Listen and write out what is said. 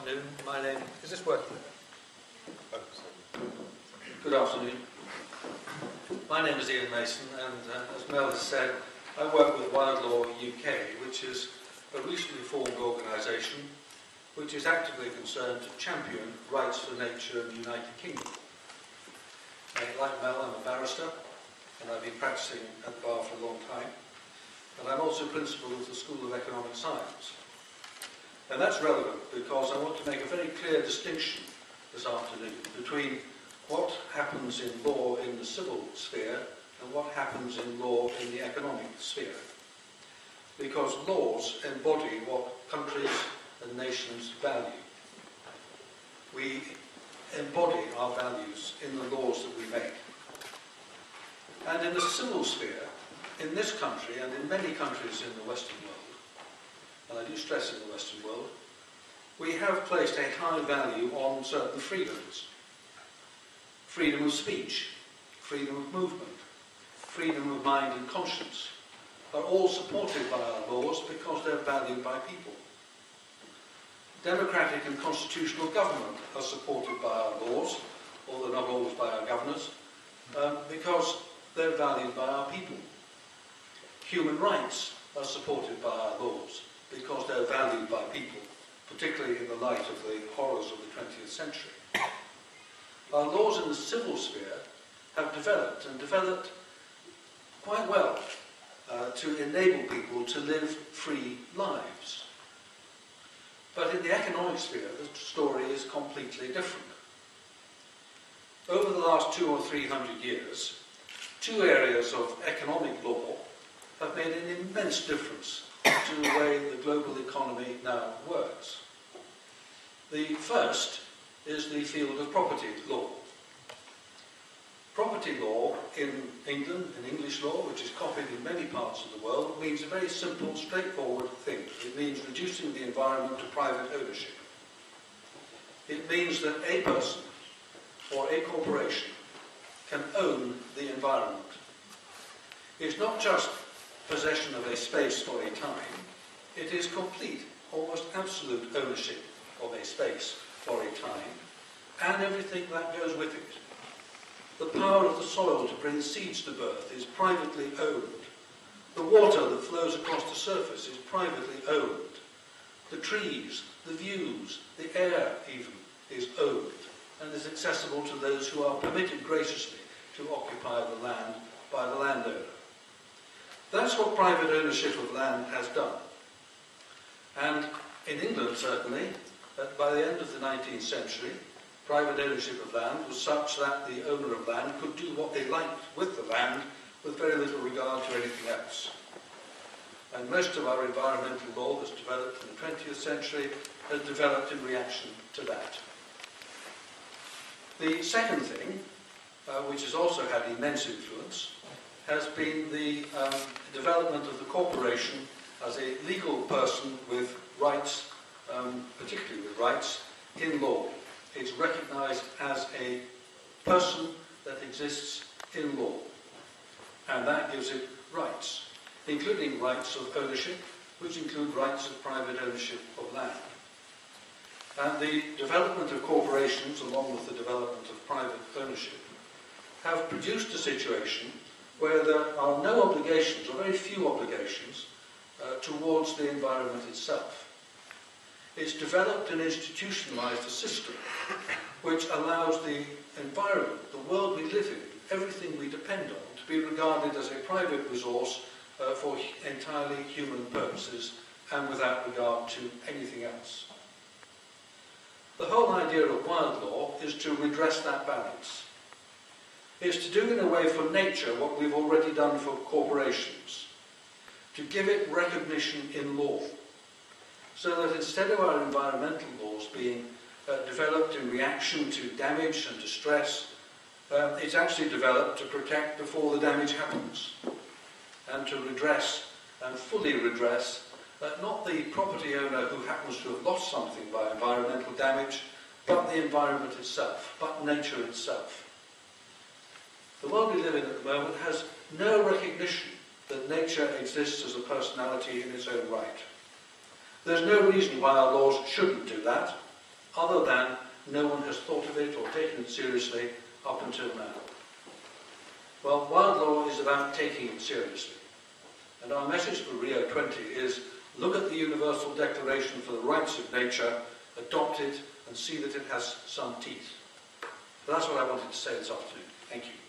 afternoon. My name is this working? Good afternoon. My name is Ian Mason, and as Mel has said, I work with Wildlaw UK, which is a recently formed organisation which is actively concerned to champion rights for nature in the United Kingdom. Like Mel, I'm a barrister, and I've been practising at the bar for a long time, and I'm also principal of the School of Economic Science. And that's relevant because I want to make a very clear distinction this afternoon between what happens in law in the civil sphere and what happens in law in the economic sphere. Because laws embody what countries and nations value. We embody our values in the laws that we make. And in the civil sphere, in this country and in many countries in the Western world, and I do stress in the Western world, we have placed a high value on certain freedoms. Freedom of speech, freedom of movement, freedom of mind and conscience are all supported by our laws because they're valued by people. Democratic and constitutional government are supported by our laws, although not always by our governors, because they're valued by our people. Human rights are supported by our laws because they're valued by people, particularly in the light of the horrors of the 20th century. Our laws in the civil sphere have developed quite well to enable people to live free lives. But in the economic sphere, the story is completely different. Over the last 200 or 300 years, two areas of economic law have made an immense difference to the way the global economy now works. The first is the field of property law. Property law in England, in English law, which is copied in many parts of the world, means a very simple, straightforward thing. It means reducing the environment to private ownership. It means that a person or a corporation can own the environment. It's not just possession of a space for a time, it is complete, almost absolute ownership of a space for a time, and everything that goes with it. The power of the soil to bring seeds to birth is privately owned. The water that flows across the surface is privately owned. The trees, the views, the air even, is owned, and is accessible to those who are permitted graciously to occupy the land by the landowner. That's what private ownership of land has done. And in England, certainly, by the end of the 19th century, private ownership of land was such that the owner of land could do what they liked with the land with very little regard to anything else. And most of our environmental law that's developed in the 20th century has developed in reaction to that. The second thing, which has also had immense influence, has been the development of the corporation as a legal person with rights, particularly with rights in law. It's recognised as a person that exists in law, and that gives it rights, including rights of ownership, which include rights of private ownership of land. And the development of corporations, along with the development of private ownership, have produced a situation where there are no obligations, or very few obligations, towards the environment itself. It's developed and institutionalized a system which allows the environment, the world we live in, everything we depend on, to be regarded as a private resource for entirely human purposes and without regard to anything else. The whole idea of Wildlaw is to redress that balance. It's to do in a way for nature what we've already done for corporations, to give it recognition in law, so that instead of our environmental laws being developed in reaction to damage and to stress, it's actually developed to protect before the damage happens, and to redress and fully redress not the property owner who happens to have lost something by environmental damage, but the environment itself, but nature itself. The world we live in at the moment has no recognition that nature exists as a personality in its own right. There's no reason why our laws shouldn't do that. other than no one has thought of it or taken it seriously up until now. Well, wild law is about taking it seriously. And our message for Rio+20 is, look at the Universal Declaration for the Rights of Nature, adopt it, and see that it has some teeth. So that's what I wanted to say this afternoon. Thank you.